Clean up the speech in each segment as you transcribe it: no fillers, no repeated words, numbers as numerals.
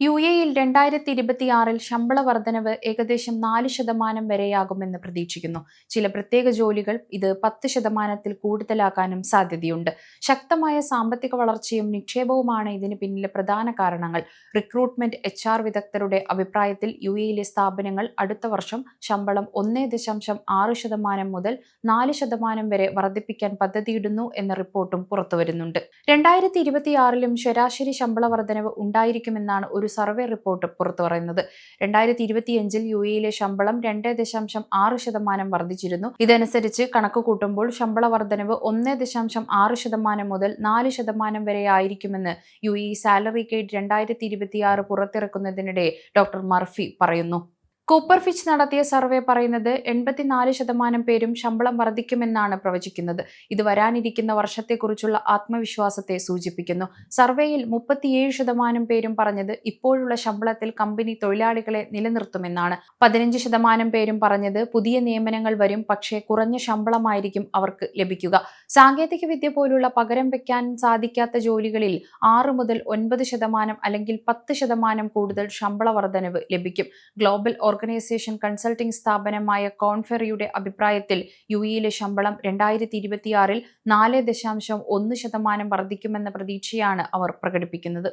UAE-യിൽ 2026 ശമ്പള വർധനവ് ഏകദേശം 4% വരെയാകുമെന്ന് പ്രതീക്ഷിക്കുന്നു. ചില പ്രത്യേക ജോലികൾ ഇത് 10% കൂടുതലാക്കാനും സാധ്യതയുണ്ട്. ശക്തമായ സാമ്പത്തിക വളർച്ചയും നിക്ഷേപവുമാണ് ഇതിന് പിന്നിലെ പ്രധാന കാരണങ്ങൾ. റിക്രൂട്ട്മെന്റ് HR വിദഗ്ധരുടെ അഭിപ്രായത്തിൽ UAE-യിലെ സ്ഥാപനങ്ങൾ അടുത്ത വർഷം ശമ്പളം 1.6% മുതൽ 4% വരെ വർദ്ധിപ്പിക്കാൻ പദ്ധതിയിടുന്നു എന്ന റിപ്പോർട്ടും പുറത്തുവരുന്നുണ്ട്. 2026-ലും ശരാശരി ശമ്പള വർധനവ് ഉണ്ടായിരിക്കുമെന്നാണ് ഒരു സർവേ റിപ്പോർട്ട് പുറത്തുപറയുന്നത്. 2025-ൽ UAE-യിലെ ശമ്പളം 2.6% വർദ്ധിച്ചിരുന്നു. ഇതനുസരിച്ച് കണക്കുകൂട്ടുമ്പോൾ ശമ്പള വർധനവ് 1.6% മുതൽ 4% വരെ ആയിരിക്കുമെന്ന് UAE സാലറി ഗൈഡ് 2026 പുറത്തിറക്കുന്നതിനിടെ ഡോക്ടർ മർഫി പറയുന്നു. കൂപ്പർ ഫിച്ച് നടത്തിയ സർവേ പറയുന്നത് 84% പേരും ശമ്പളം വർദ്ധിക്കുമെന്നാണ് പ്രവചിക്കുന്നത്. ഇത് വരാനിരിക്കുന്ന വർഷത്തെക്കുറിച്ചുള്ള ആത്മവിശ്വാസത്തെ സൂചിപ്പിക്കുന്നു. സർവേയിൽ 37% പേരും പറഞ്ഞത് ഇപ്പോഴുള്ള ശമ്പളത്തിൽ കമ്പനി തൊഴിലാളികളെ നിലനിർത്തുമെന്നാണ്. 15% പേരും പറഞ്ഞത് പുതിയ നിയമനങ്ങൾ വരും, പക്ഷേ കുറഞ്ഞ ശമ്പളമായിരിക്കും അവർക്ക് ലഭിക്കുക. സാങ്കേതികവിദ്യ പോലുള്ള പകരം വെക്കാൻ സാധിക്കാത്ത ജോലികളിൽ 6 മുതൽ 9% അല്ലെങ്കിൽ 10% കൂടുതൽ ശമ്പള വർധനവ് ലഭിക്കും. ഗ്ലോബൽ ഓർഗനൈസേഷൻ കൺസൾട്ടിംഗ് സ്ഥാപനമായ കോൺഫെറിയുടെ അഭിപ്രായത്തിൽ UAE-യിലെ ശമ്പളം 2026-ൽ 4.1% വർദ്ധിക്കുമെന്ന പ്രതീക്ഷയാണ് അവർ പ്രകടിപ്പിക്കുന്നത്.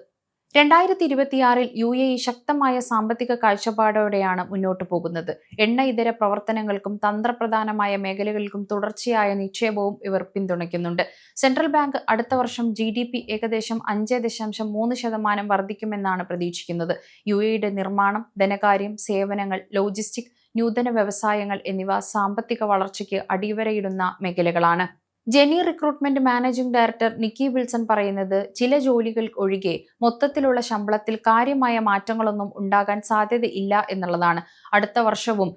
2026-ൽ UAE ശക്തമായ സാമ്പത്തിക കാഴ്ചപ്പാടോടെയാണ് മുന്നോട്ടു പോകുന്നത്. എണ്ണ ഇതര പ്രവർത്തനങ്ങൾക്കും തന്ത്രപ്രധാനമായ മേഖലകൾക്കും തുടർച്ചയായ നിക്ഷേപവും ഇവർ പിന്തുണയ്ക്കുന്നുണ്ട്. സെൻട്രൽ ബാങ്ക് അടുത്ത വർഷം GDP ഏകദേശം 5.3% വർദ്ധിക്കുമെന്നാണ് പ്രതീക്ഷിക്കുന്നത്. UAE-യുടെ നിർമ്മാണം, ധനകാര്യം, സേവനങ്ങൾ, ലോജിസ്റ്റിക്, നൂതന വ്യവസായങ്ങൾ എന്നിവ സാമ്പത്തിക വളർച്ചയ്ക്ക് അടിവരയിടുന്ന മേഖലകളാണ്. Jenny recruitment managing director Nikki Wilson പറയുന്നത്, ചില ജോലികൾ ഒഴികെ മൊത്തത്തിലുള്ള ശമ്പളത്തിൽ കാര്യമായ മാറ്റങ്ങളൊന്നും ഉണ്ടാകാൻ സാധ്യതയില്ല എന്നുള്ളതാണ്. അടുത്ത വർഷവും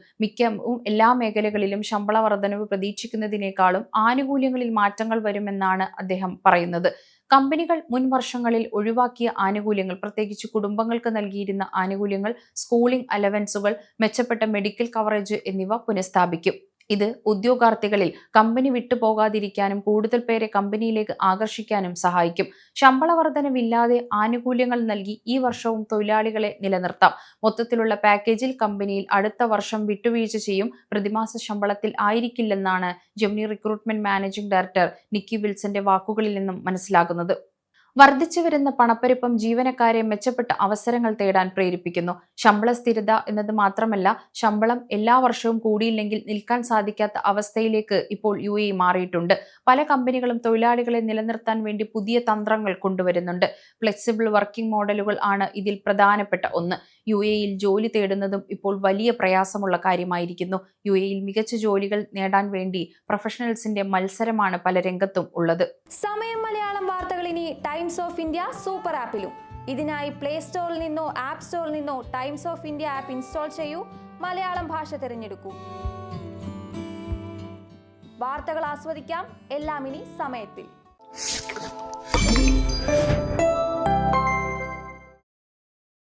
എല്ലാ മേഖലകളിലും ശമ്പള വർധനവ് പ്രതീക്ഷിക്കുന്നതിനേക്കാളും ആനുകൂല്യങ്ങളിൽ മാറ്റങ്ങൾ വരുമെന്നാണ് അദ്ദേഹം പറയുന്നത്. കമ്പനികൾ മുൻ വർഷങ്ങളിൽ ഒഴിവാക്കിയ ആനുകൂല്യങ്ങൾ, പ്രത്യേകിച്ച് കുടുംബങ്ങൾക്ക് നൽകിയിരുന്ന ആനുകൂല്യങ്ങൾ, സ്കൂളിംഗ് അലവൻസുകൾ, മെച്ചപ്പെട്ട മെഡിക്കൽ കവറേജ് എന്നിവ പുനഃസ്ഥാപിക്കും. ഇത് ഉദ്യോഗാർത്ഥികളിൽ കമ്പനി വിട്ടുപോകാതിരിക്കാനും കൂടുതൽ പേരെ കമ്പനിയിലേക്ക് ആകർഷിക്കാനും സഹായിക്കും. ശമ്പള വർധനവില്ലാതെ ആനുകൂല്യങ്ങൾ നൽകി ഈ വർഷവും തൊഴിലാളികളെ നിലനിർത്താം. മൊത്തത്തിലുള്ള പാക്കേജിൽ കമ്പനിയിൽ അടുത്ത വർഷം വിട്ടുവീഴ്ച ചെയ്യും. പ്രതിമാസ ശമ്പളത്തിൽ ആയിരിക്കില്ലെന്നാണ് Gemini recruitment managing director Nikki വിൽസന്റെ വാക്കുകളിൽ നിന്നും മനസ്സിലാകുന്നത്. വർദ്ധിച്ചു വരുന്ന പണപ്പെരുപ്പം ജീവനക്കാരെ മെച്ചപ്പെട്ട അവസരങ്ങൾ തേടാൻ പ്രേരിപ്പിക്കുന്നു. ശമ്പള സ്ഥിരത എന്നത് മാത്രമല്ല, ശമ്പളം എല്ലാ വർഷവും കൂടിയില്ലെങ്കിൽ നിൽക്കാൻ സാധിക്കാത്ത അവസ്ഥയിലേക്ക് ഇപ്പോൾ UAE മാറിയിട്ടുണ്ട്. പല കമ്പനികളും തൊഴിലാളികളെ നിലനിർത്താൻ വേണ്ടി പുതിയ തന്ത്രങ്ങൾ കൊണ്ടുവരുന്നുണ്ട്. ഫ്ലെക്സിബിൾ വർക്കിംഗ് മോഡലുകൾ ആണ് ഇതിൽ പ്രധാനപ്പെട്ട ഒന്ന്. UAE-യിൽ ജോലി തേടുന്നതും ഇപ്പോൾ വലിയ പ്രയാസമുള്ള കാര്യമായിരിക്കുന്നു. UAE-യിൽ മികച്ച ജോലികൾ നേടാൻ വേണ്ടി പ്രൊഫഷണൽസിന്റെ മത്സരമാണ് പല രംഗത്തും ഉള്ളത്. സമയം മലയാളം വാർത്തകൾ ഇനി ടൈംസ് ഓഫ് ഇന്ത്യ സൂപ്പർ ആപ്പിലും. ഇതിനായി പ്ലേ സ്റ്റോറിൽ നിന്നോ ആപ്പ് സ്റ്റോറിൽ നിന്നോ times of India app install ചെയ്യൂ. മലയാളം ഭാഷ തിരഞ്ഞെടുക്കൂ. വാർത്തകൾ ആസ്വദിക്കാം, എല്ലാം ഇനി സമയത്തിൽ.